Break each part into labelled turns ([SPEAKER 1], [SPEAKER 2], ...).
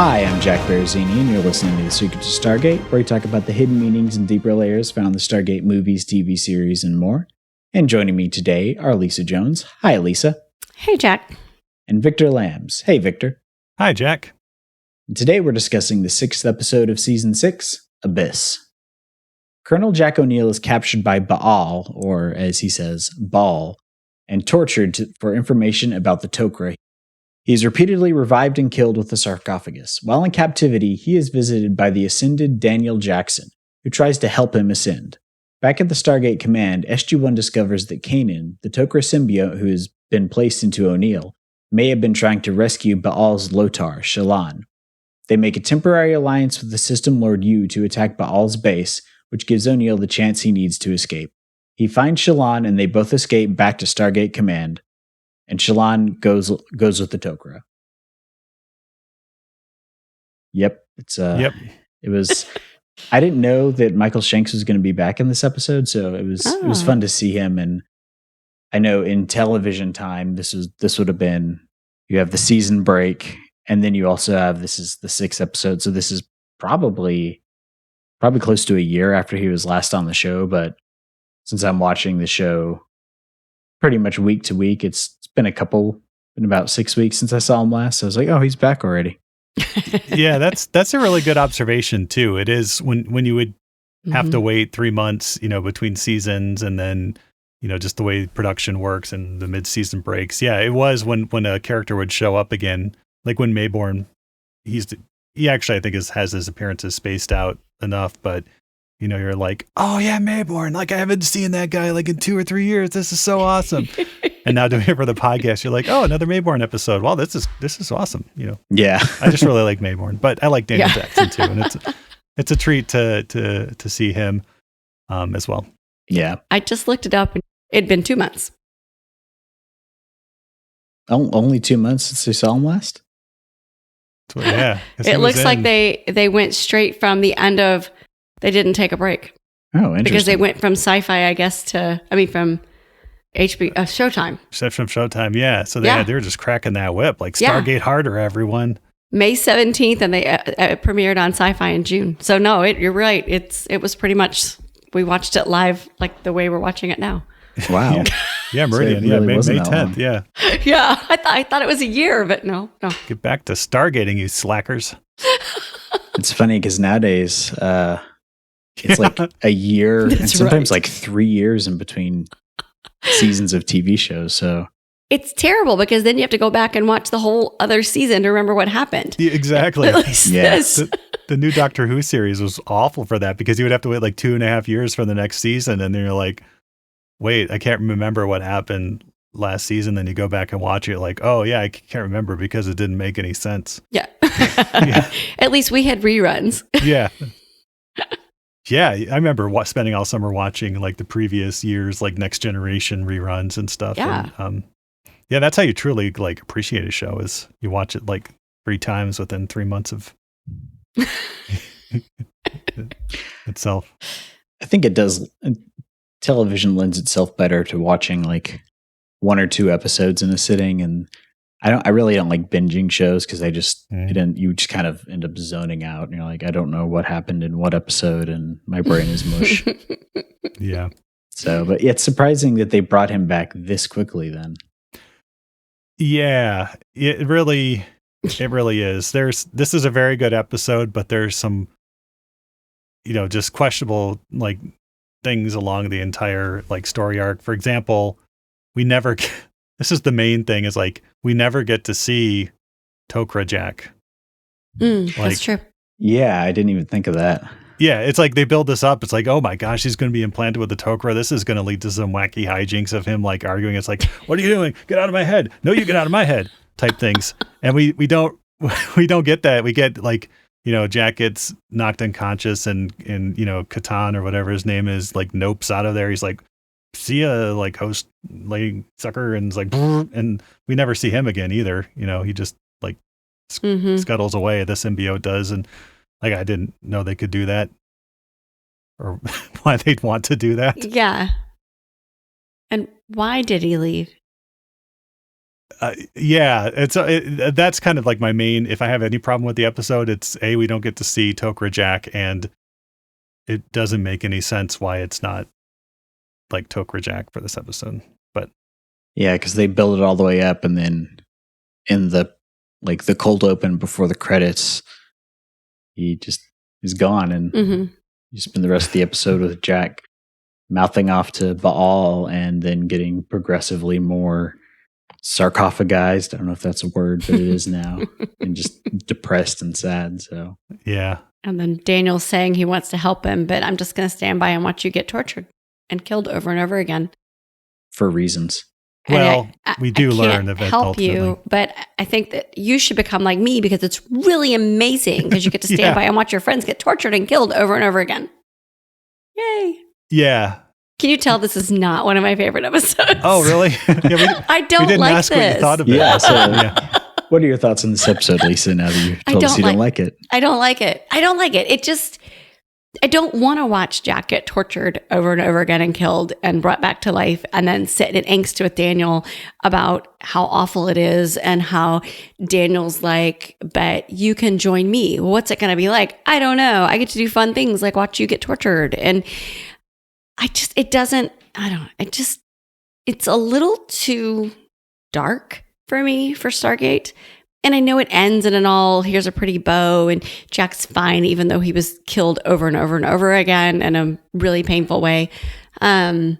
[SPEAKER 1] Hi, I'm Jack Barazini, and you're listening to The Secrets of Stargate, where we talk about the hidden meanings and deeper layers found in the Stargate movies, TV series, and more. And joining me today are Lisa Jones. Hi, Lisa.
[SPEAKER 2] Hey, Jack.
[SPEAKER 1] And Victor Lambs. Hey, Victor.
[SPEAKER 3] Hi, Jack.
[SPEAKER 1] And today we're discussing the 6th episode of Season 6, Abyss. Colonel Jack O'Neill is captured by Baal, or as he says, Baal, and tortured for information about the Tok'ra. He is repeatedly revived and killed with the sarcophagus. While in captivity, he is visited by the ascended Daniel Jackson, who tries to help him ascend. Back at the Stargate Command, SG-1 discovers that Kanan, the Tok'ra symbiote who has been placed into O'Neill, may have been trying to rescue Baal's Lotar, Shallan. They make a temporary alliance with the System Lord Yu to attack Baal's base, which gives O'Neill the chance he needs to escape. He finds Shallan and they both escape back to Stargate Command. And Shallan goes with the Tok'ra. Yep, it was. I didn't know that Michael Shanks was going to be back in this episode, so it was fun to see him. And I know in television time, this would have been, you have the season break, and then you also have, this is the 6th episode, so this is probably close to a year after he was last on the show. But since I'm watching the show pretty much week to week, it's been about 6 weeks since I saw him last. So I was like, oh, he's back already.
[SPEAKER 3] Yeah, that's a really good observation too. It is when you would have to wait 3 months, between seasons, and then, just the way production works and the mid-season breaks. Yeah, it was when a character would show up again, like when Mayborn, he actually, I think, has his appearances spaced out enough, but you're like, oh yeah, Mayborn, like I haven't seen that guy like in 2 or 3 years. This is so awesome. And now doing it for the podcast, you're like, oh, another Mayborn episode. Wow, this is awesome.
[SPEAKER 1] Yeah.
[SPEAKER 3] I just really like Mayborn, but I like Daniel Jackson too, and it's a treat to see him as well.
[SPEAKER 1] Yeah.
[SPEAKER 2] I just looked it up, and it'd been 2 months.
[SPEAKER 1] Only 2 months since we saw him last?
[SPEAKER 3] Yeah.
[SPEAKER 2] It looks like they went straight from the end of, they didn't take a break.
[SPEAKER 1] Oh, interesting.
[SPEAKER 2] Because they went from Sci-Fi, I guess, from HBO, Showtime.
[SPEAKER 3] From Showtime, yeah. So they were just cracking that whip, like Stargate harder, everyone.
[SPEAKER 2] May 17th, and they premiered on Sci-Fi in June. So no, you're right. It was pretty much, we watched it live like the way we're watching it now.
[SPEAKER 1] Wow.
[SPEAKER 3] Yeah, Meridian.
[SPEAKER 1] So
[SPEAKER 3] May
[SPEAKER 1] May
[SPEAKER 3] 10th. Yeah.
[SPEAKER 2] Yeah, I thought it was a year, but no.
[SPEAKER 3] Get back to Stargating, you slackers.
[SPEAKER 1] It's funny because nowadays it's like a year and sometimes like 3 years in between seasons of TV shows. So
[SPEAKER 2] it's terrible because then you have to go back and watch the whole other season to remember what happened.
[SPEAKER 3] Yeah, exactly.
[SPEAKER 1] Yes.
[SPEAKER 3] The new Doctor Who series was awful for that because you would have to wait like 2.5 years for the next season, and then you're like, wait, I can't remember what happened last season. Then you go back and watch it like, oh yeah, I can't remember because it didn't make any sense.
[SPEAKER 2] Yeah. At least we had reruns.
[SPEAKER 3] Yeah. Yeah, I remember spending all summer watching like the previous years, like Next Generation reruns and stuff.
[SPEAKER 2] Yeah.
[SPEAKER 3] And, that's how you truly like appreciate a show, is you watch it like 3 times within 3 months of itself.
[SPEAKER 1] I think it does. Television lends itself better to watching like 1 or 2 episodes in a sitting, and I really don't like binging shows because you just kind of end up zoning out, and you're like, I don't know what happened in what episode, and my brain is mush.
[SPEAKER 3] Yeah.
[SPEAKER 1] So, but it's surprising that they brought him back this quickly then.
[SPEAKER 3] Yeah, it really is. This is a very good episode, but there's some, just questionable like things along the entire like story arc. For example, this is the main thing, is like we never get to see Tok'ra Jack.
[SPEAKER 2] That's true.
[SPEAKER 1] Yeah, I didn't even think of that.
[SPEAKER 3] Yeah, it's like they build this up. It's like, oh my gosh, he's going to be implanted with the Tok'ra. This is going to lead to some wacky hijinks of him like arguing. It's like, what are you doing? Get out of my head. No, you get out of my head type things. And we don't get that. We get like, Jack gets knocked unconscious and Catan or whatever his name is, like nopes out of there. He's like, see ya, like host like sucker, and it's like, and we never see him again either. He just like scuttles away. The symbiote does, and like I didn't know they could do that, or why they'd want to do that.
[SPEAKER 2] Yeah. And why did he leave?
[SPEAKER 3] That's kind of like my main. If I have any problem with the episode, it's we don't get to see Tok'ra Jack, and it doesn't make any sense why it's not like Tok'ra Jack for this episode. But
[SPEAKER 1] yeah, because they build it all the way up, and then in the cold open before the credits, he just is gone, and you spend the rest of the episode with Jack mouthing off to Baal, and then getting progressively more sarcophagized. I don't know if that's a word, but it is now, and just depressed and sad. So
[SPEAKER 3] yeah.
[SPEAKER 2] And then Daniel's saying he wants to help him, but I'm just going to stand by and watch you get tortured and killed over and over again.
[SPEAKER 1] For reasons.
[SPEAKER 3] Well, we do learn
[SPEAKER 2] to
[SPEAKER 3] of it
[SPEAKER 2] help
[SPEAKER 3] ultimately.
[SPEAKER 2] you, but I think that you should become like me because it's really amazing because you get to stand by and watch your friends get tortured and killed over and over again. Yay.
[SPEAKER 3] Yeah.
[SPEAKER 2] Can you tell this is not one of my favorite episodes?
[SPEAKER 3] Oh, really?
[SPEAKER 2] I don't
[SPEAKER 3] we didn't
[SPEAKER 2] like
[SPEAKER 3] ask
[SPEAKER 2] this.
[SPEAKER 3] what you thought of it.
[SPEAKER 1] Yeah, so what are your thoughts on this episode, Lisa, now that you told us you don't like it?
[SPEAKER 2] I don't like it. I don't want to watch Jack get tortured over and over again and killed and brought back to life and then sit in angst with Daniel about how awful it is and how Daniel's like, but you can join me. What's it going to be like? I don't know. I get to do fun things like watch you get tortured. And it's a little too dark for me for Stargate. And I know it ends in an all, here's a pretty bow, and Jack's fine, even though he was killed over and over and over again in a really painful way. And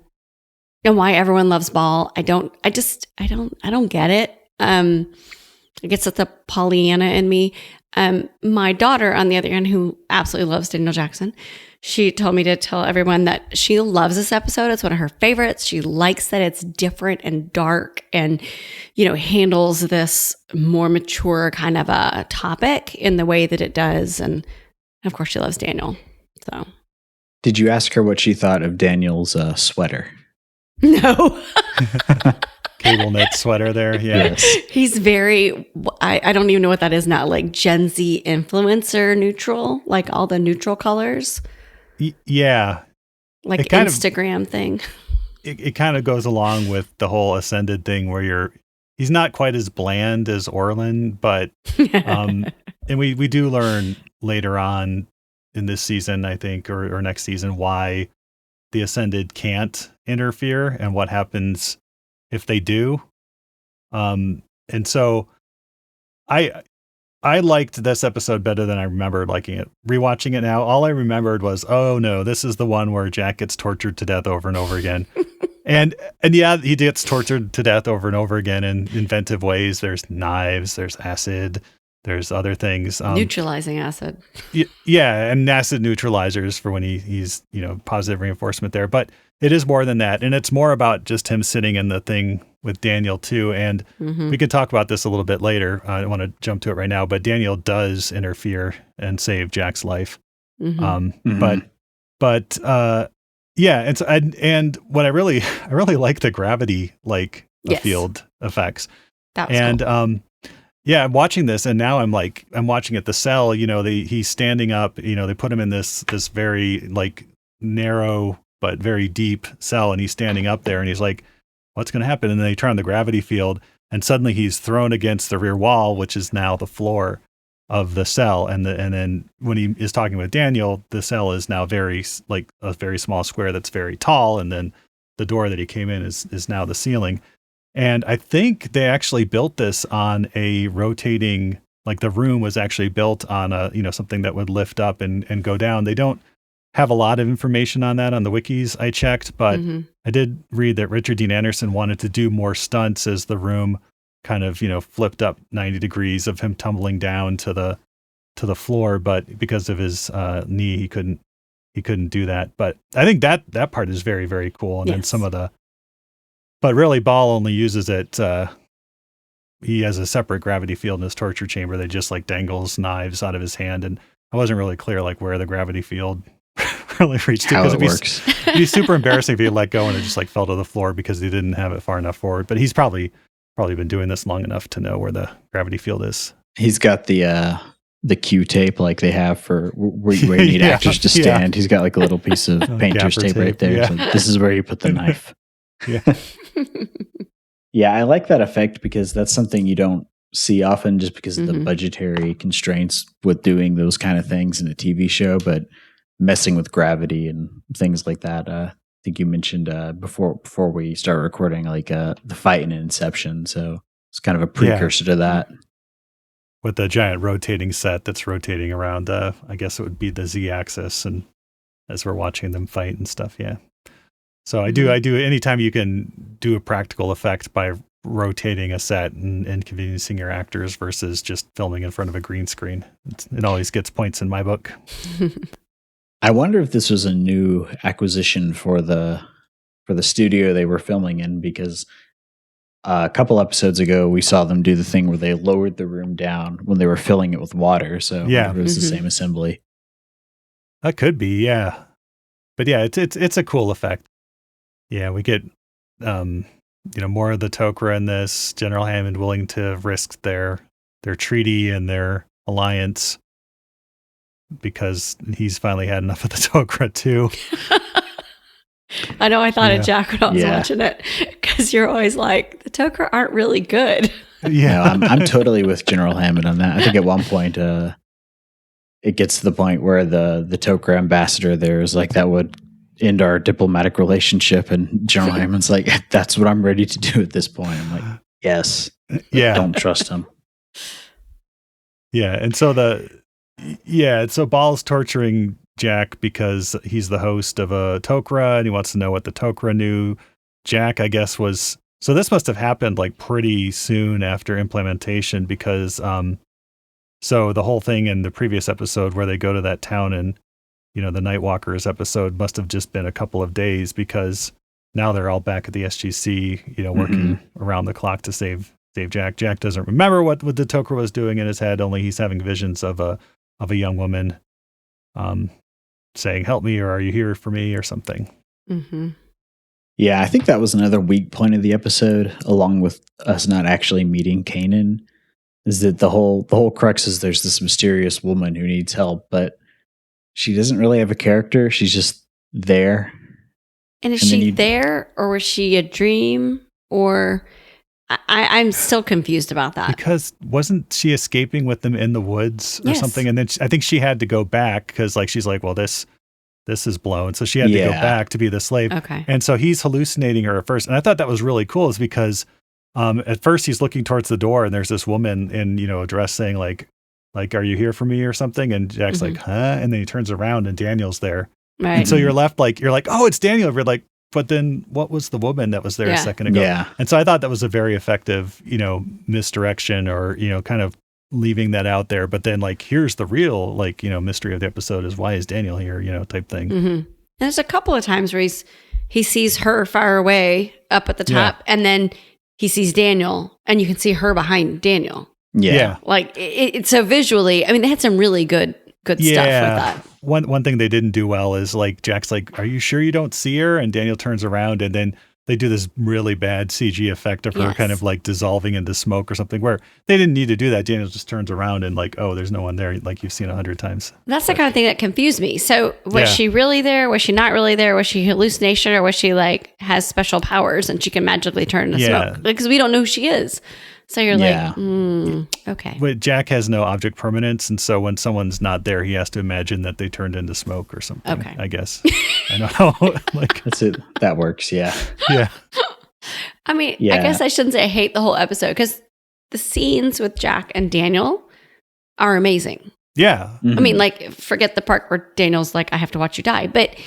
[SPEAKER 2] why everyone loves Baal, I don't get it. I guess it's the Pollyanna in me. My daughter, on the other hand, who absolutely loves Daniel Jackson, she told me to tell everyone that she loves this episode. It's one of her favorites. She likes that it's different and dark and, handles this more mature kind of a topic in the way that it does. And of course, she loves Daniel. So,
[SPEAKER 1] did you ask her what she thought of Daniel's sweater?
[SPEAKER 2] No.
[SPEAKER 3] Cable knit sweater there. Yeah.
[SPEAKER 1] Yes.
[SPEAKER 2] He's very, I don't even know what that is now, like Gen Z influencer neutral, like all the neutral colors.
[SPEAKER 3] Yeah.
[SPEAKER 2] Like
[SPEAKER 3] it kind
[SPEAKER 2] Instagram thing.
[SPEAKER 3] It kind of goes along with the whole Ascended thing where he's not quite as bland as Orlin, but, and we do learn later on in this season, I think, or next season, why the Ascended can't interfere and what happens if they do. And so I liked this episode better than I remembered liking it. Rewatching it now, all I remembered was, oh no, this is the one where Jack gets tortured to death over and over again. and yeah, he gets tortured to death over and over again in inventive ways. There's knives, there's acid, there's other things.
[SPEAKER 2] Neutralizing acid.
[SPEAKER 3] Yeah, and acid neutralizers for when he's positive reinforcement there. But it is more than that. And it's more about just him sitting in the thing with Daniel too. And we could talk about this a little bit later. I don't want to jump to it right now, but Daniel does interfere and save Jack's life. But yeah. And what I really like the gravity, field effects.
[SPEAKER 2] That was cool.
[SPEAKER 3] Yeah, I'm watching this, and now I'm watching at the cell. He's standing up. They put him in this very narrow but very deep cell, and he's standing up there, and he's like, "What's going to happen?" And then they turn on the gravity field, and suddenly he's thrown against the rear wall, which is now the floor of the cell. And then when he is talking with Daniel, the cell is now a very small square that's very tall, and then the door that he came in is now the ceiling. And I think they actually built this on a rotating, the room was actually built on something that would lift up and go down. They don't have a lot of information on that on the wikis I checked, but I did read that Richard Dean Anderson wanted to do more stunts as the room kind of, flipped up 90 degrees of him tumbling down to the floor, but because of his knee, he couldn't do that. But I think that part is very, very cool. And then but really Baal only uses it. He has a separate gravity field in his torture chamber that just dangles knives out of his hand. And I wasn't really clear where the gravity field really reached to.
[SPEAKER 1] How it works.
[SPEAKER 3] It'd be super embarrassing if he let go and it just fell to the floor because he didn't have it far enough forward. But he's probably been doing this long enough to know where the gravity field is.
[SPEAKER 1] He's got the Q tape like they have for where you need actors to stand. He's got a little piece of painter's tape right there.
[SPEAKER 3] Yeah.
[SPEAKER 1] So this is where you put the knife.
[SPEAKER 3] Yeah.
[SPEAKER 1] Yeah, I like that effect because that's something you don't see often just because of the
[SPEAKER 2] Mhm.
[SPEAKER 1] budgetary constraints with doing those kind of things in a TV show, but messing with gravity and things like that. I think you mentioned before we start recording, like the fight in Inception. So it's kind of a
[SPEAKER 3] Yeah.
[SPEAKER 1] precursor to that.
[SPEAKER 3] With the giant rotating set that's rotating around, I guess it would be the Z-axis, and as we're watching them fight and stuff, yeah. So I do, anytime you can do a practical effect by rotating a set and inconveniencing your actors versus just filming in front of a green screen, it always gets points in my book.
[SPEAKER 1] I wonder if this was a new acquisition for the studio they were filming in, because a couple episodes ago we saw them do the thing where they lowered the room down when they were filling it with water. So
[SPEAKER 3] Yeah.
[SPEAKER 1] I wonder if it was the
[SPEAKER 2] Mhm.
[SPEAKER 1] same assembly.
[SPEAKER 3] That could be, yeah. But yeah, it's a cool effect. Yeah, we get more of the Tok'ra in this. General Hammond willing to risk their treaty and their alliance because he's finally had enough of the Tok'ra too.
[SPEAKER 2] I know I thought
[SPEAKER 3] Yeah.
[SPEAKER 2] of Jack when I was
[SPEAKER 1] Yeah.
[SPEAKER 2] watching it because you're always like, the Tok'ra aren't really good.
[SPEAKER 3] Yeah,
[SPEAKER 1] No, I'm totally with General Hammond on that. I think at one point it gets to the point where the Tok'ra ambassador there is like, that would end our diplomatic relationship, and General Hammond's like, that's what I'm ready to do at this point. I'm like, yes,
[SPEAKER 3] yeah,
[SPEAKER 1] don't trust him.
[SPEAKER 3] yeah. And so so Baal's torturing Jack because he's the host of a Tok'ra and he wants to know what the Tok'ra knew. Jack, I guess, was, so this must have happened like pretty soon after implementation because so the whole thing in the previous episode where they go to that town and the Nightwalkers episode must have just been a couple of days, because now they're all back at the SGC, working around the clock to save Jack. Jack doesn't remember what the Tok'ra was doing in his head, only he's having visions of a young woman saying, "Help me," or "Are you here for me?" or something.
[SPEAKER 2] Mm-hmm.
[SPEAKER 1] Yeah, I think that was another weak point of the episode, along with us not actually meeting Kanan, is that the whole crux is there's this mysterious woman who needs help, but she doesn't really have a character. She's just there.
[SPEAKER 2] And is
[SPEAKER 1] And then
[SPEAKER 2] she
[SPEAKER 1] you-
[SPEAKER 2] there, or was she a dream? Or I'm still confused about that.
[SPEAKER 3] Because wasn't she escaping with them in the woods or
[SPEAKER 2] Yes.
[SPEAKER 3] something? And then I think she had to go back because she's like, well, this is blown. So she had to go
[SPEAKER 1] Yeah.
[SPEAKER 3] back to be the slave.
[SPEAKER 2] Okay.
[SPEAKER 3] And so he's hallucinating her at first. And I thought that was really cool, is because at first he's looking towards the door and there's this woman in, a dress saying like, are you here for me or something? And Jack's like, huh? And then he turns around and Daniel's there.
[SPEAKER 2] Right.
[SPEAKER 3] And so you're left you're like, oh, it's Daniel. You're like, but then what was the woman that was there a
[SPEAKER 2] Yeah.
[SPEAKER 3] second ago?
[SPEAKER 1] Yeah.
[SPEAKER 3] And so I thought that was a very effective, misdirection, or, kind of leaving that out there. But then here's the real, mystery of the episode is, why is Daniel here, type thing.
[SPEAKER 2] Mm-hmm. And there's a couple of times where he sees her far away up at the top, and then he sees Daniel, and you can see her behind Daniel.
[SPEAKER 1] Yeah.
[SPEAKER 2] Like it's so visually, I mean, they had some really good stuff with that.
[SPEAKER 3] One thing they didn't do well is Jack's like, are you sure you don't see her? And Daniel turns around and then they do this really bad CG effect of her
[SPEAKER 2] Yes.
[SPEAKER 3] kind of dissolving into smoke or something, where they didn't need to do that. Daniel just turns around and oh, there's no one there, like you've seen 100 times.
[SPEAKER 2] That's the kind of thing that confused me. So was
[SPEAKER 3] Yeah.
[SPEAKER 2] she really there? Was she not really there? Was she hallucination, or was she has special powers and she can magically turn into
[SPEAKER 3] Yeah.
[SPEAKER 2] smoke? Because we don't know who she is. So you're
[SPEAKER 1] Yeah.
[SPEAKER 2] okay.
[SPEAKER 3] But Jack has no object permanence, and so when someone's not there, he has to imagine that they turned into smoke or something.
[SPEAKER 2] Okay.
[SPEAKER 3] I guess. I don't know.
[SPEAKER 1] That's it. That works. Yeah.
[SPEAKER 3] Yeah.
[SPEAKER 2] I mean, I
[SPEAKER 1] Yeah.
[SPEAKER 2] guess I shouldn't say I hate the whole episode, because the scenes with Jack and Daniel are amazing.
[SPEAKER 3] Yeah.
[SPEAKER 1] Mhm.
[SPEAKER 2] I mean, forget the part where Daniel's like, I have to watch you die. But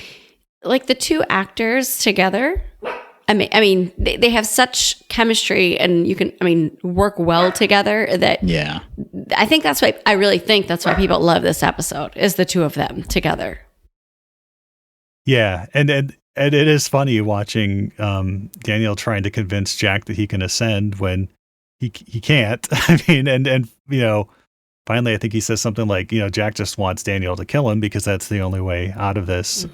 [SPEAKER 2] the two actors together, I mean, they have such chemistry, and you can, work well together, that
[SPEAKER 1] Yeah.
[SPEAKER 2] I think that's why, I really think that's why people love this episode, is the two of them together.
[SPEAKER 3] Yeah. And it is funny watching Daniel trying to convince Jack that he can ascend when he can't. I mean, and finally, I think he says something like, Jack just wants Daniel to kill him because that's the only way out of this,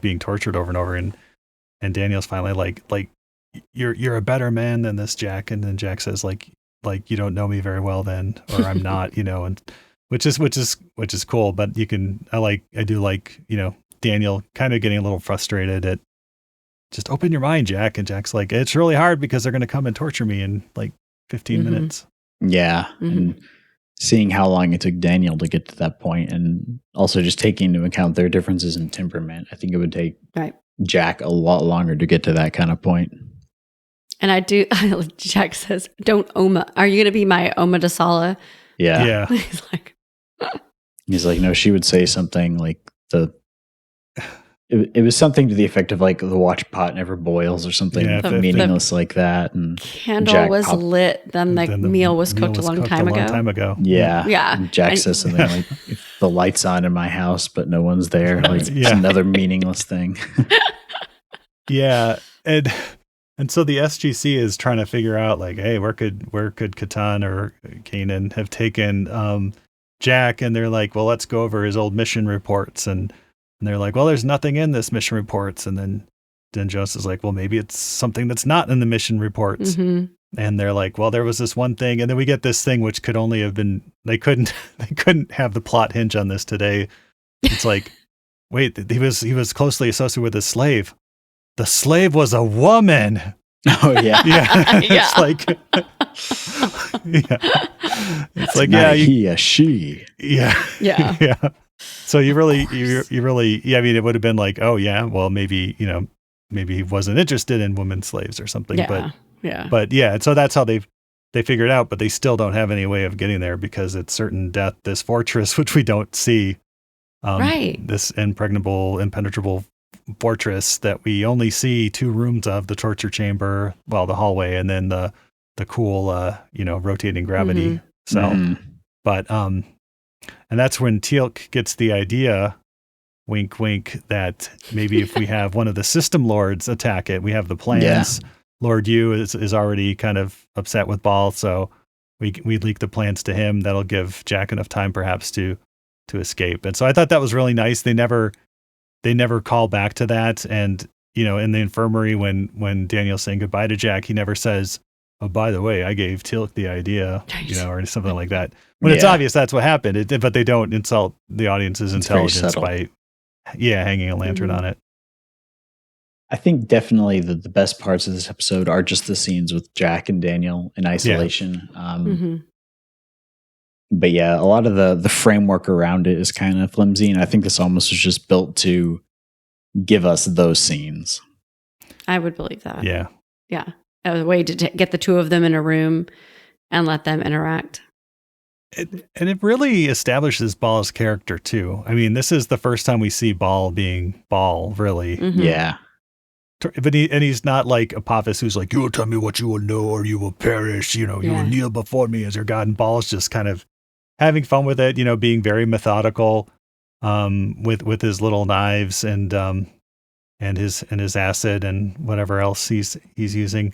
[SPEAKER 3] being tortured over and over. And Daniel's finally like, you're a better man than this, Jack. And then Jack says like, you don't know me very well then, or I'm not, and which is cool. But I do like, Daniel kind of getting a little frustrated at just open your mind, Jack. And Jack's like, it's really hard because they're going to come and torture me in like 15 minutes.
[SPEAKER 1] Yeah. And seeing how long it took Daniel to get to that point, and also just taking into account their differences in temperament, I think it would take Jack a lot longer to get to that kind of point.
[SPEAKER 2] And Jack says, don't Oma. Are you going to be my Oma Dasala?
[SPEAKER 1] Yeah.
[SPEAKER 2] He's like,
[SPEAKER 1] no, she would say something like it was something to the effect of like the watch pot never boils or something meaningless like that. And
[SPEAKER 2] candle
[SPEAKER 1] Jack
[SPEAKER 2] was lit, then the meal was cooked a long time ago.
[SPEAKER 1] Yeah.
[SPEAKER 2] Yeah.
[SPEAKER 1] And Jack says something like, if the light's on in my house, but no one's there, like it's another meaningless thing.
[SPEAKER 3] Yeah. And so the SGC is trying to figure out like, hey, where could Catan or Kanan have taken Jack? And they're like, well, let's go over his old mission reports. And they're like, well, there's nothing in this mission reports. And then Jones is like, well, maybe it's something that's not in the mission reports. Mm-hmm. And they're like, well, there was this one thing. And then we get this thing, which could only have been, they couldn't have the plot hinge on this today. It's like, wait, he was closely associated with a slave. The slave was a woman.
[SPEAKER 1] Oh yeah.
[SPEAKER 3] Yeah. It's like, it's like,
[SPEAKER 1] he, a she.
[SPEAKER 3] Yeah. So you really, I mean, it would have been like, oh yeah, well maybe he wasn't interested in women slaves or something, but yeah. So that's how they figured out, but they still don't have any way of getting there because it's certain death, this fortress, which we don't see, this impenetrable fortress that we only see 2 rooms of, the torture chamber, the hallway, and then the cool, rotating gravity cell. Mm-hmm. But, and that's when Teal'c gets the idea, wink, wink, that maybe if we have one of the system lords attack it, we have the plans. Yeah. Lord Yu is already kind of upset with Ball, so we leak the plans to him. That'll give Jack enough time perhaps to escape. And so I thought that was really nice. They never call back to that. And, in the infirmary when Daniel's saying goodbye to Jack, he never says, oh, by the way, I gave Teal'c the idea, or something like that. When it's obvious that's what happened, but they don't insult the audience's intelligence by, hanging a lantern on it.
[SPEAKER 1] I think definitely the best parts of this episode are just the scenes with Jack and Daniel in isolation. Yeah. But yeah, a lot of the framework around it is kind of flimsy, and I think this almost was just built to give us those scenes.
[SPEAKER 2] I would believe that.
[SPEAKER 3] Yeah.
[SPEAKER 2] Yeah. A way to get the 2 of them in a room and let them interact.
[SPEAKER 3] And it really establishes Ball's character too. I mean, this is the first time we see Ball being Ball, really.
[SPEAKER 2] Mm-hmm.
[SPEAKER 1] Yeah.
[SPEAKER 3] But he's not like Apophis, who's like, you will tell me what you will know or you will perish. You will kneel before me as your God. And Ball's just kind of having fun with it, being very methodical with his little knives and his acid and whatever else he's using.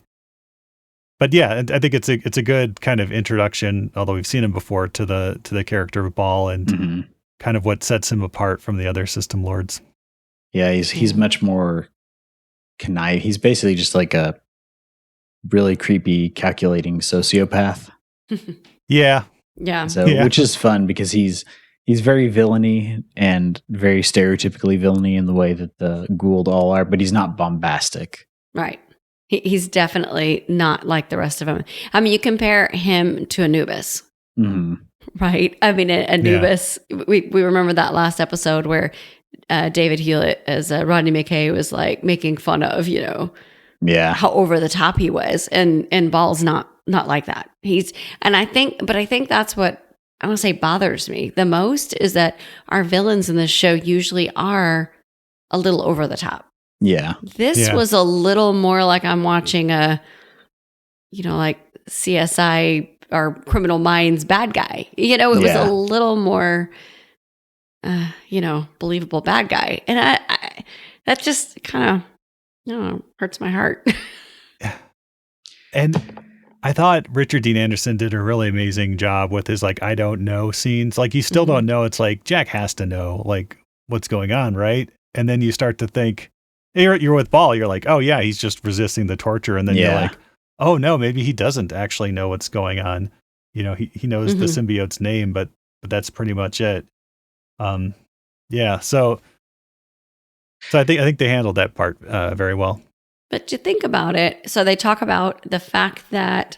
[SPEAKER 3] But yeah, I think it's a good kind of introduction, although we've seen him before, to the character of Ball and kind of what sets him apart from the other system lords.
[SPEAKER 1] Yeah, he's much more conniving. He's basically just like a really creepy, calculating sociopath.
[SPEAKER 2] Yeah.
[SPEAKER 1] Which is fun because he's very villainy and very stereotypically villainy in the way that the Goa'uld all are, but he's not bombastic.
[SPEAKER 2] Right. He's definitely not like the rest of them. I mean, you compare him to Anubis, right? I mean, Anubis, we remember that last episode where David Hewlett as Rodney McKay was like making fun of, how over the top he was. And Ball's not like that. I think that's what I want to say bothers me the most is that our villains in this show usually are a little over the top.
[SPEAKER 1] Yeah.
[SPEAKER 2] This was a little more like I'm watching a, like CSI or Criminal Minds bad guy. It was a little more, believable bad guy. And I that just kind of, hurts my heart.
[SPEAKER 3] And I thought Richard Dean Anderson did a really amazing job with his, like, I don't know scenes. Like, you still don't know. It's like, Jack has to know, like, what's going on, right? And then you start to think, you're with Ball, you're like, oh yeah, he's just resisting the torture. And then you're like, oh no, maybe he doesn't actually know what's going on. He knows the symbiote's name, but that's pretty much it. So I think they handled that part very well.
[SPEAKER 2] But to think about it, so they talk about the fact that,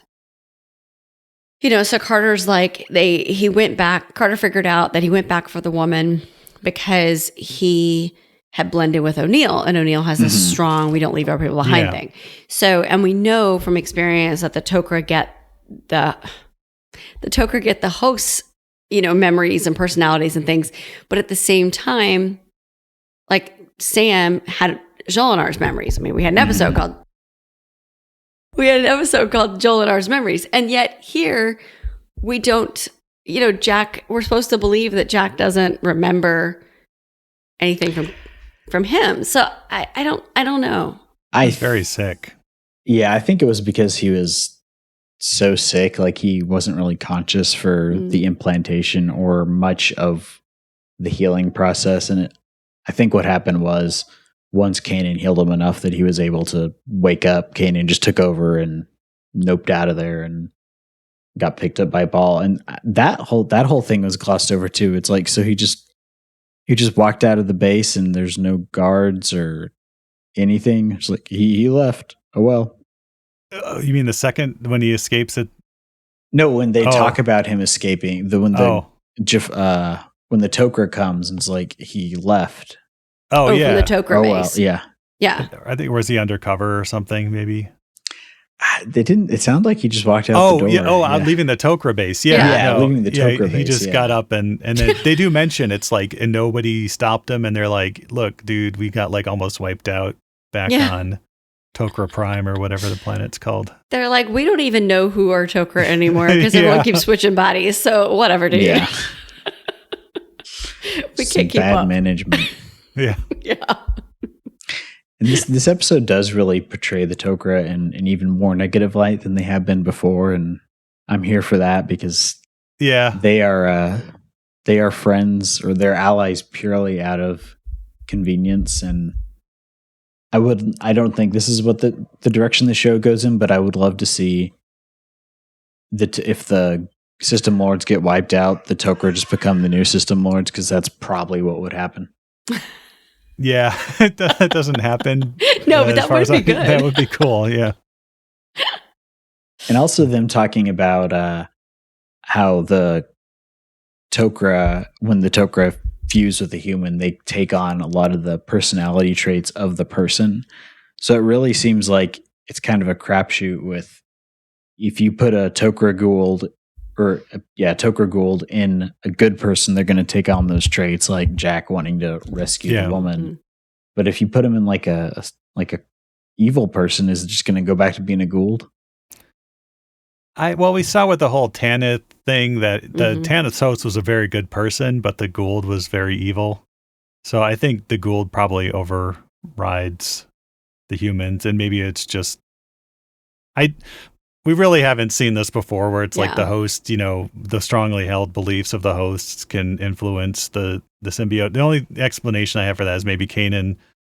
[SPEAKER 2] so Carter's like, he went back, Carter figured out that he went back for the woman because he had blended with O'Neill, and O'Neill has this strong, we don't leave our people behind thing. So, and we know from experience that the Tok'ra get the hosts, memories and personalities and things. But at the same time, like Sam had Jolinar's memories. I mean, we had an episode called Jolinar's Memories. And yet here we don't, Jack, we're supposed to believe that Jack doesn't remember anything from him. So I don't know.
[SPEAKER 3] He's very sick.
[SPEAKER 1] Yeah, I think it was because he was so sick, like he wasn't really conscious for the implantation or much of the healing process. And I think what happened was once Kanan healed him enough that he was able to wake up, Kanan just took over and noped out of there and got picked up by Ball. And that whole thing was glossed over too. It's like, so he just walked out of the base and there's no guards or anything. It's like he left. Oh well.
[SPEAKER 3] You mean the second when he escapes it?
[SPEAKER 1] No, when they talk about him escaping, when the Tok'ra comes and it's like he left.
[SPEAKER 3] Oh yeah,
[SPEAKER 2] from the Tok'ra base.
[SPEAKER 1] Well,
[SPEAKER 2] yeah.
[SPEAKER 3] I think was he undercover or something? Maybe
[SPEAKER 1] they didn't. It sounded like he just walked out the door.
[SPEAKER 3] Yeah. I'm leaving the Tok'ra base. Yeah,
[SPEAKER 1] leaving the Tok'ra base.
[SPEAKER 3] He just got up and they do mention it's like, and nobody stopped him, and they're like, "Look, dude, we got like almost wiped out back on Tok'ra Prime or whatever the planet's called."
[SPEAKER 2] They're like, we don't even know who are Tok'ra anymore because everyone keeps switching bodies. So whatever, dude.
[SPEAKER 1] Yeah.
[SPEAKER 2] We can't keep
[SPEAKER 1] bad
[SPEAKER 2] up.
[SPEAKER 1] management.
[SPEAKER 3] Yeah.
[SPEAKER 1] And this episode does really portray the Tok'ra in an even more negative light than they have been before, and I'm here for that because they are friends or they're allies purely out of convenience. And I don't think this is what the direction the show goes in, but I would love to see if the System Lords get wiped out, the Tok'ra just become the new System Lords, because that's probably what would happen.
[SPEAKER 3] Yeah, that doesn't happen.
[SPEAKER 2] No, but that would be good.
[SPEAKER 3] That would be cool. Yeah.
[SPEAKER 1] And also them talking about how the Tok'ra, when the Tok'ra fuse with the human, they take on a lot of the personality traits of the person. So it really seems like it's kind of a crapshoot with if you put a Tok'ra Gould Tok'ra Gould in a good person, they're going to take on those traits, like Jack wanting to rescue the woman. Mm-hmm. But if you put him in like a evil person, is it just going to go back to being a Gould?
[SPEAKER 3] We saw with the whole Tanith thing that the Tanith host was a very good person, but the Gould was very evil. So I think the Gould probably overrides the humans, and maybe it's just we really haven't seen this before, where it's like the host, the strongly held beliefs of the hosts can influence the symbiote. The only explanation I have for that is maybe Kanan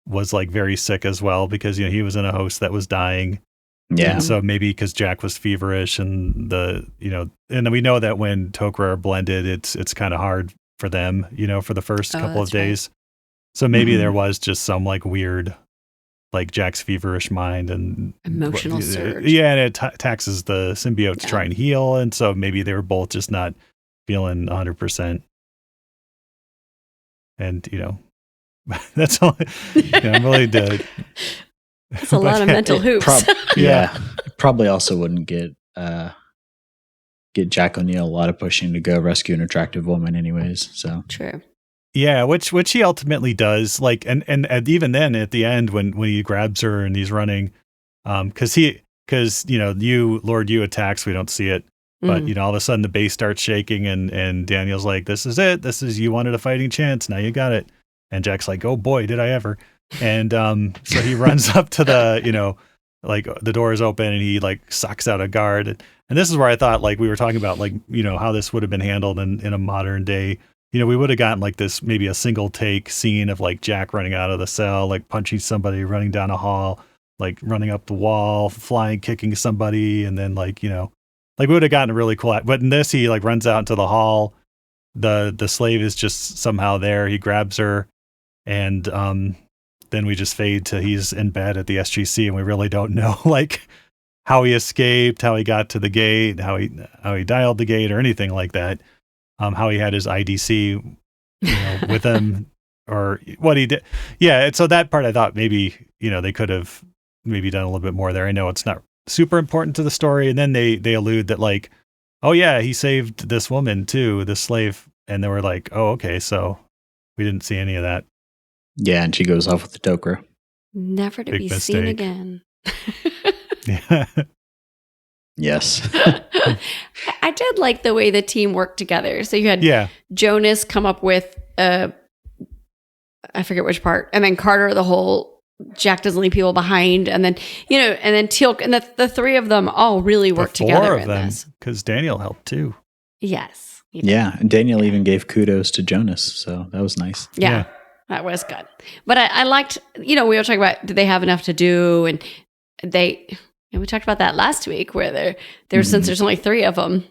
[SPEAKER 3] was like very sick as well, because he was in a host that was dying.
[SPEAKER 1] Yeah.
[SPEAKER 3] And so maybe because Jack was feverish and and we know that when Tok'ra are blended, it's kind of hard for them, for the first couple of days. Right. So maybe there was just some like weird, like Jack's feverish mind and
[SPEAKER 2] emotional surge.
[SPEAKER 3] Yeah, and it taxes the symbiote to try and heal. And so maybe they were both just not feeling 100%. And, that's all. I'm really dead.
[SPEAKER 2] It's a lot of mental hoops.
[SPEAKER 1] Probably also wouldn't get Jack O'Neill a lot of pushing to go rescue an attractive woman anyways. So
[SPEAKER 2] true.
[SPEAKER 3] Yeah, which he ultimately does. Like, and even then at the end when he grabs her and he's running, because Lord Yu attacks, we don't see it, but all of a sudden the base starts shaking and Daniel's like, "This is it. This is, you wanted a fighting chance. Now you got it." And Jack's like, "Oh boy, did I ever!" And so he runs up to the like the door is open and he like sucks out a guard. And this is where I thought, like we were talking about, like how this would have been handled in a modern day. We would have gotten like this, maybe a single take scene of like Jack running out of the cell, like punching somebody, running down a hall, like running up the wall, flying, kicking somebody. And then like we would have gotten a really cool, but in this, he like runs out into the hall. The slave is just somehow there. He grabs her and then we just fade to he's in bed at the SGC, and we really don't know like how he escaped, how he got to the gate, how he dialed the gate, or anything like that. How he had his IDC, with him, or what he did. Yeah, and so that part I thought maybe they could have maybe done a little bit more there. I know it's not super important to the story, and then they allude that like, oh yeah, he saved this woman too, this slave, and they were like, oh okay, so we didn't see any of that.
[SPEAKER 1] Yeah, and she goes off with the Tok'ra.
[SPEAKER 2] Never to
[SPEAKER 3] Big
[SPEAKER 2] be
[SPEAKER 3] mistake.
[SPEAKER 2] seen again.
[SPEAKER 3] Yeah.
[SPEAKER 1] Yes.
[SPEAKER 2] I did like the way the team worked together. So you had Jonas come up with I forget which part, and then Carter the whole Jack doesn't leave people behind, and then and then Teal'c, and the three of them all really worked together in this.
[SPEAKER 3] Because Daniel helped too.
[SPEAKER 2] Yes.
[SPEAKER 1] Yeah, and Daniel even gave kudos to Jonas, so that was nice.
[SPEAKER 2] Yeah. That was good. But I liked, we were talking about, did they have enough to do? And we talked about that last week where since there's only three of them,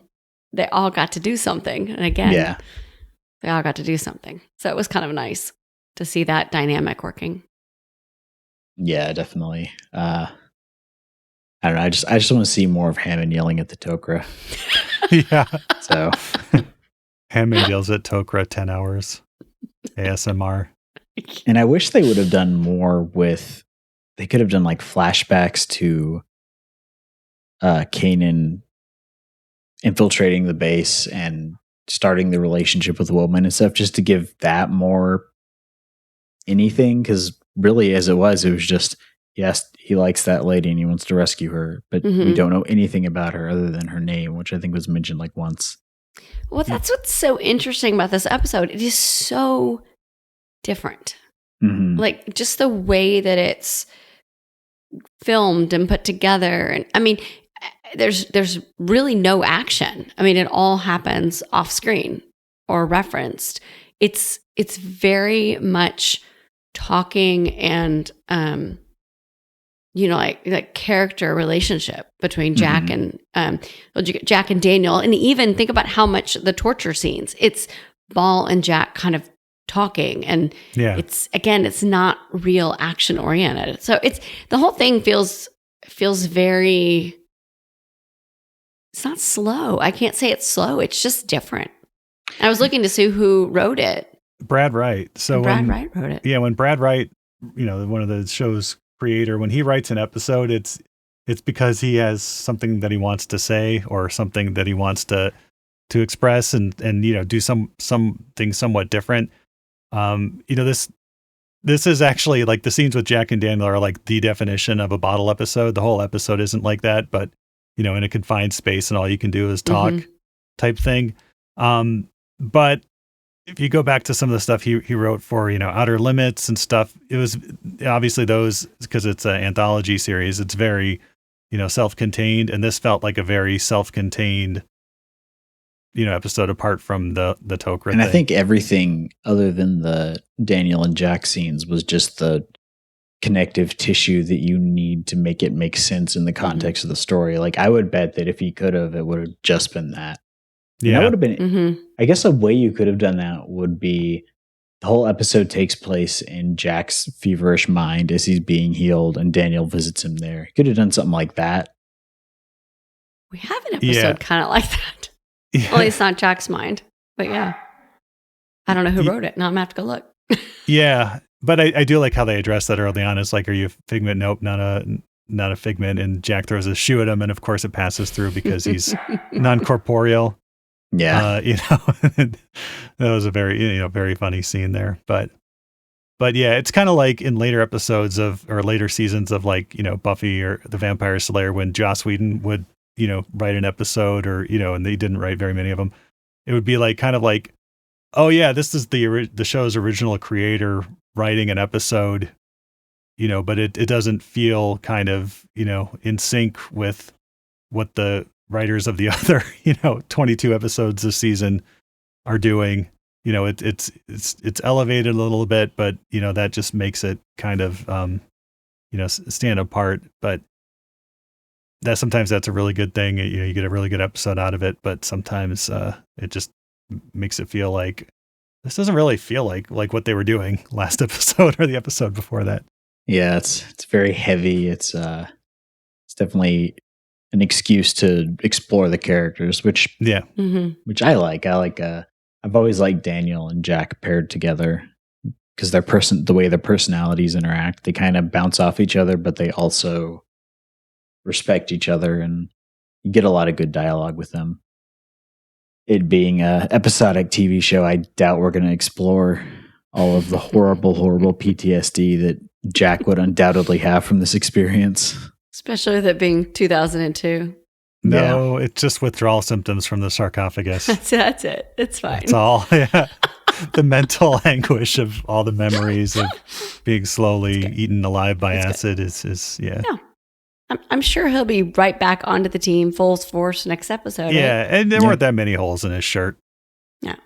[SPEAKER 2] they all got to do something. And again, they all got to do something. So it was kind of nice to see that dynamic working.
[SPEAKER 1] Yeah, definitely. I don't know. I just want to see more of Hammond yelling at the Tok'ra.
[SPEAKER 3] Yeah.
[SPEAKER 1] So
[SPEAKER 3] Hammond yells at Tok'ra 10 hours. ASMR.
[SPEAKER 1] And I wish they would have done more with, they could have done like flashbacks to Kanan infiltrating the base and starting the relationship with the woman and stuff, just to give that more anything. Because really, as it was just, yes, he likes that lady and he wants to rescue her, but we don't know anything about her other than her name, which I think was mentioned like once.
[SPEAKER 2] Well, that's what's so interesting about this episode. It is so different. Like just the way that it's filmed and put together. And I mean, there's really no action. I mean, it all happens off screen or referenced. It's very much talking and like character relationship between Jack and Jack and Daniel. And even think about how much the torture scenes, it's Ball and Jack kind of talking, and it's not real action oriented. So it's the whole thing feels very, it's not slow. I can't say it's slow. It's just different. I was looking to see who wrote it.
[SPEAKER 3] Brad Wright. So
[SPEAKER 2] Brad Wright wrote it.
[SPEAKER 3] Yeah, when Brad Wright, one of the show's creator, when he writes an episode, it's because he has something that he wants to say or something that he wants to express and do something somewhat different. This is actually like the scenes with Jack and Daniel are like the definition of a bottle episode. The whole episode isn't like that, but in a confined space and all you can do is talk type thing. But if you go back to some of the stuff he wrote for, Outer Limits and stuff, it was obviously those, because it's an anthology series, it's very, self-contained. And this felt like a very self-contained, episode apart from the Tok'ra
[SPEAKER 1] and
[SPEAKER 3] thing.
[SPEAKER 1] I think everything other than the Daniel and Jack scenes was just the connective tissue that you need to make it make sense in the context of the story. Like I would bet that if he could have, it would have just been that.
[SPEAKER 3] Yeah.
[SPEAKER 1] That would have been, I guess a way you could have done that would be the whole episode takes place in Jack's feverish mind as he's being healed and Daniel visits him there. He could have done something like that.
[SPEAKER 2] We have an episode kind of like that. Yeah. Well, it's not Jack's mind, but yeah. I don't know who wrote it. Now I'm going to have to go look.
[SPEAKER 3] Yeah. But I do like how they address that early on. It's like, are you a figment? Nope, not a figment. And Jack throws a shoe at him. And of course it passes through because he's non-corporeal.
[SPEAKER 1] Yeah.
[SPEAKER 3] That was a very, very funny scene there. But yeah, it's kind of like in later episodes or later seasons of like, Buffy or the Vampire Slayer, when Joss Whedon would, write an episode or, and they didn't write very many of them. It would be like, kind of like, oh yeah, this is the show's original creator writing an episode, but it doesn't feel kind of, in sync with what the writers of the other, 22 episodes this season are doing. It's elevated a little bit, but that just makes it kind of stand apart. But sometimes that's a really good thing. You get a really good episode out of it, but sometimes it just makes it feel like this doesn't really feel like what they were doing last episode or the episode before that.
[SPEAKER 1] Yeah, it's very heavy. It's definitely an excuse to explore the characters, which
[SPEAKER 3] Yeah.
[SPEAKER 1] I like. I've always liked Daniel and Jack paired together because the way their personalities interact, they kind of bounce off each other, but they also respect each other, and you get a lot of good dialogue with them. It being a episodic TV show, I doubt we're going to explore all of the horrible PTSD that Jack would undoubtedly have from this experience.
[SPEAKER 2] Especially with it being 2002.
[SPEAKER 3] No, it's just withdrawal symptoms from the sarcophagus.
[SPEAKER 2] That's it. It's fine.
[SPEAKER 3] That's all. Yeah. The mental anguish of all the memories of being slowly eaten alive by acid is yeah.
[SPEAKER 2] No. I'm sure he'll be right back onto the team full force next episode.
[SPEAKER 3] Yeah, and there weren't that many holes in his shirt.
[SPEAKER 2] Yeah.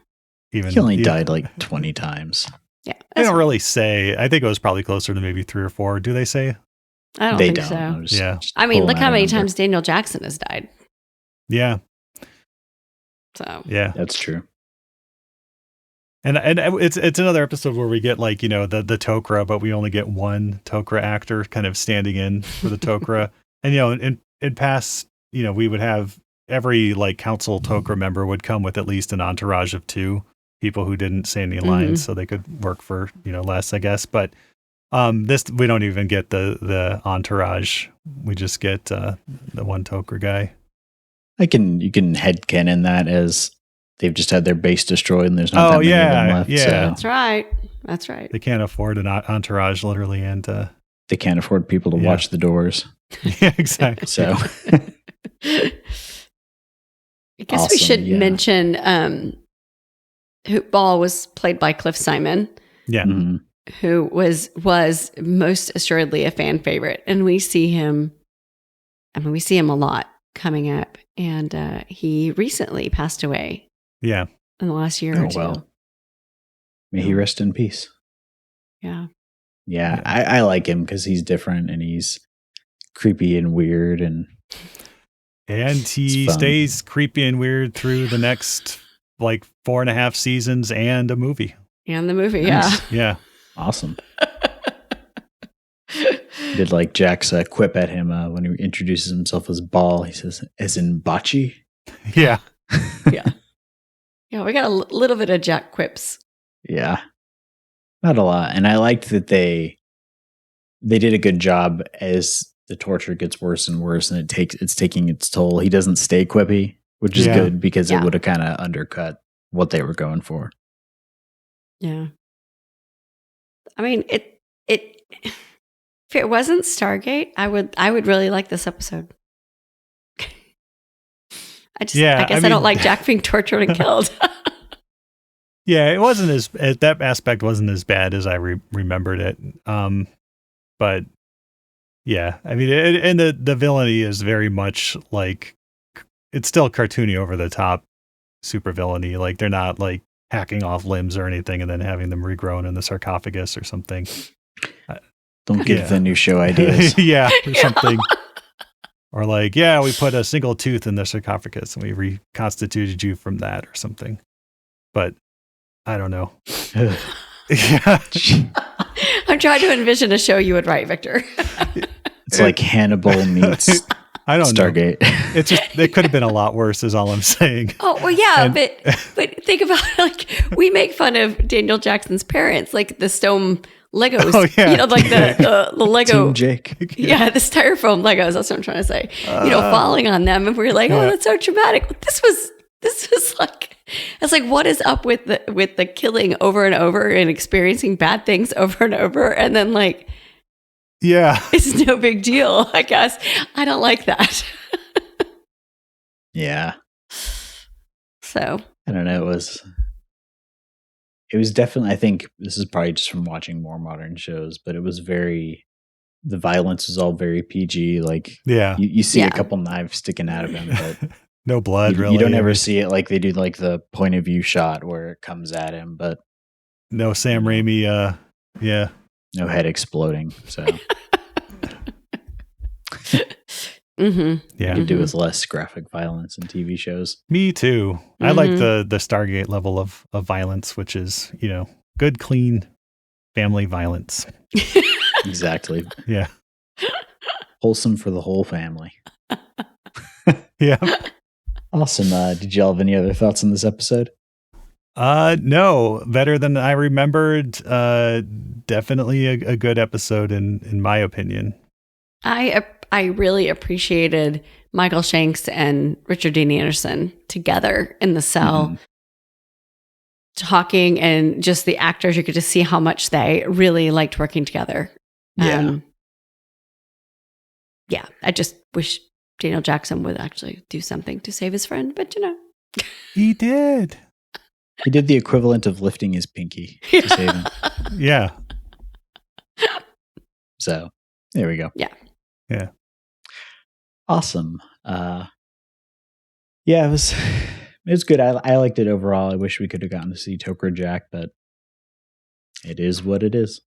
[SPEAKER 1] He only died like 20 times.
[SPEAKER 2] Yeah.
[SPEAKER 3] They don't really say. I think it was probably closer to maybe 3 or 4. Do they say?
[SPEAKER 2] I don't think so.
[SPEAKER 3] Yeah.
[SPEAKER 2] I mean, look how many times Daniel Jackson has died.
[SPEAKER 3] Yeah.
[SPEAKER 2] So.
[SPEAKER 3] Yeah.
[SPEAKER 1] That's true.
[SPEAKER 3] And it's another episode where we get like, the Tok'ra, but we only get one Tok'ra actor kind of standing in for the Tok'ra. And, in past, we would have every like council Tok'ra member would come with at least an entourage of 2 people who didn't say any lines so they could work for, less, I guess. But this, we don't even get the entourage. We just get the one Tok'ra guy. You
[SPEAKER 1] can headcanon that as they've just had their base destroyed and there's not that many of them left.
[SPEAKER 3] Yeah.
[SPEAKER 1] So
[SPEAKER 2] That's right.
[SPEAKER 3] They can't afford an entourage, literally, and
[SPEAKER 1] they can't afford people to watch the doors.
[SPEAKER 3] Yeah, exactly.
[SPEAKER 1] So
[SPEAKER 2] I guess we should mention Hoopball was played by Cliff Simon.
[SPEAKER 3] Yeah.
[SPEAKER 1] Mm-hmm.
[SPEAKER 2] Who was most assuredly a fan favorite. And we see him a lot coming up. And he recently passed away.
[SPEAKER 3] Yeah.
[SPEAKER 2] In the last year or two. Well.
[SPEAKER 1] May he rest in peace.
[SPEAKER 2] Yeah.
[SPEAKER 1] Yeah. I like him because he's different and he's creepy and weird. And
[SPEAKER 3] he stays creepy and weird through the next like 4.5 seasons and a movie.
[SPEAKER 2] And the movie,
[SPEAKER 1] nice.
[SPEAKER 3] Yeah.
[SPEAKER 1] Awesome. Did like Jack's quip at him when he introduces himself as Ball. He says, as in Bocce?
[SPEAKER 3] Yeah.
[SPEAKER 2] Yeah. Yeah, we got a little bit of Jack quips.
[SPEAKER 1] Yeah. Not a lot. And I liked that they did a good job as the torture gets worse and worse and it's taking its toll. He doesn't stay quippy, which is good because it would have kind of undercut what they were going for.
[SPEAKER 2] Yeah. I mean, if it wasn't Stargate, I would really like this episode. I guess I don't like Jack being tortured and killed.
[SPEAKER 3] Yeah, it wasn't that aspect wasn't as bad as I remembered it. But yeah, I mean, and the villainy is very much like it's still cartoony, over the top, super villainy. Like they're not like hacking off limbs or anything and then having them regrown in the sarcophagus or something.
[SPEAKER 1] Don't give the new show ideas.
[SPEAKER 3] Yeah, or something. Or like, we put a single tooth in the sarcophagus and we reconstituted you from that or something. But I don't know. Yeah.
[SPEAKER 2] I'm trying to envision a show you would write, Victor.
[SPEAKER 1] It's like Hannibal meets
[SPEAKER 3] I don't
[SPEAKER 1] Stargate.
[SPEAKER 3] Know. It's just, it could have been a lot worse is all I'm saying.
[SPEAKER 2] Oh, well, yeah, but think about it, like we make fun of Daniel Jackson's parents, like the stone Legos, like the Lego.
[SPEAKER 1] Team Jake.
[SPEAKER 2] Yeah, the styrofoam Legos. That's what I'm trying to say. Falling on them, and we're like, oh, that's so traumatic. But this was like, it's like, what is up with the killing over and over and experiencing bad things over and over, and then like, it's no big deal. I guess I don't like that.
[SPEAKER 1] Yeah.
[SPEAKER 2] So
[SPEAKER 1] I don't know. It was definitely, I think this is probably just from watching more modern shows, but it was the violence was all very PG. Like, you see a couple knives sticking out of him, but
[SPEAKER 3] no blood, really.
[SPEAKER 1] You don't ever see it like they do, like the point of view shot where it comes at him, but
[SPEAKER 3] no Sam Raimi,
[SPEAKER 1] no head exploding. So
[SPEAKER 2] Mm-hmm.
[SPEAKER 3] Yeah.
[SPEAKER 1] Could do with less graphic violence in TV shows.
[SPEAKER 3] Me too. I like the Stargate level of violence, which is, good, clean family violence.
[SPEAKER 1] Exactly.
[SPEAKER 3] Yeah.
[SPEAKER 1] Wholesome for the whole family.
[SPEAKER 3] Yeah.
[SPEAKER 1] Awesome. Did y'all have any other thoughts on this episode?
[SPEAKER 3] No, better than I remembered. Definitely a good episode in my opinion.
[SPEAKER 2] I really appreciated Michael Shanks and Richard Dean Anderson together in the cell, talking, and just the actors. You could just see how much they really liked working together.
[SPEAKER 1] Yeah.
[SPEAKER 2] Yeah. I just wish Daniel Jackson would actually do something to save his friend, but
[SPEAKER 3] He did.
[SPEAKER 1] He did the equivalent of lifting his pinky to save him.
[SPEAKER 3] Yeah.
[SPEAKER 1] So there we go.
[SPEAKER 2] Yeah.
[SPEAKER 3] Yeah.
[SPEAKER 1] Awesome. Yeah, it was good. I liked it overall. I wish we could have gotten to see Tok'ra Jack, but it is what it is.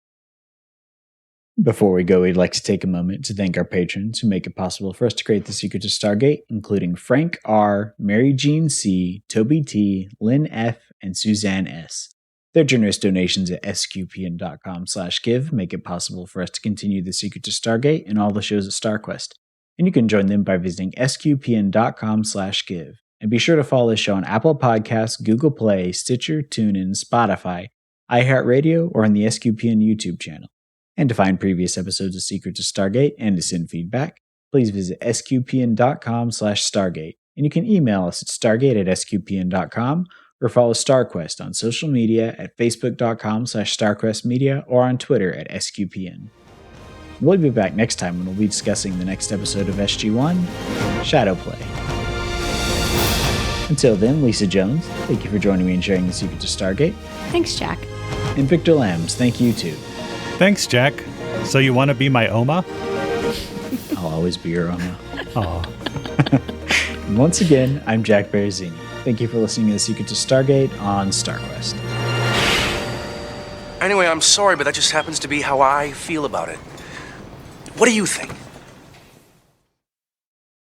[SPEAKER 1] Before we go, we'd like to take a moment to thank our patrons who make it possible for us to create The Secret to Stargate, including Frank R., Mary Jean C., Toby T., Lynn F., and Suzanne S. Their generous donations at sqpn.com/give make it possible for us to continue The Secret to Stargate and all the shows at StarQuest. And you can join them by visiting sqpn.com/give. And be sure to follow the show on Apple Podcasts, Google Play, Stitcher, TuneIn, Spotify, iHeartRadio, or on the SQPN YouTube channel. And to find previous episodes of Secret to Stargate and to send feedback, please visit sqpn.com/Stargate. And you can email us at stargate@sqpn.com or follow StarQuest on social media at facebook.com/StarQuestMedia or on Twitter at SQPN. We'll be back next time when we'll be discussing the next episode of SG-1, Shadowplay. Until then, Lisa Jones, thank you for joining me and sharing The Secret to Stargate.
[SPEAKER 2] Thanks, Jack.
[SPEAKER 1] And Victor Lambs, thank you too.
[SPEAKER 3] Thanks, Jack. So you want to be my Oma?
[SPEAKER 1] I'll always be your Oma.
[SPEAKER 3] Oh.
[SPEAKER 1] And once again, I'm Jack Barazzini. Thank you for listening to The Secret to Stargate on StarQuest.
[SPEAKER 4] Anyway, I'm sorry, but that just happens to be how I feel about it. What do you think?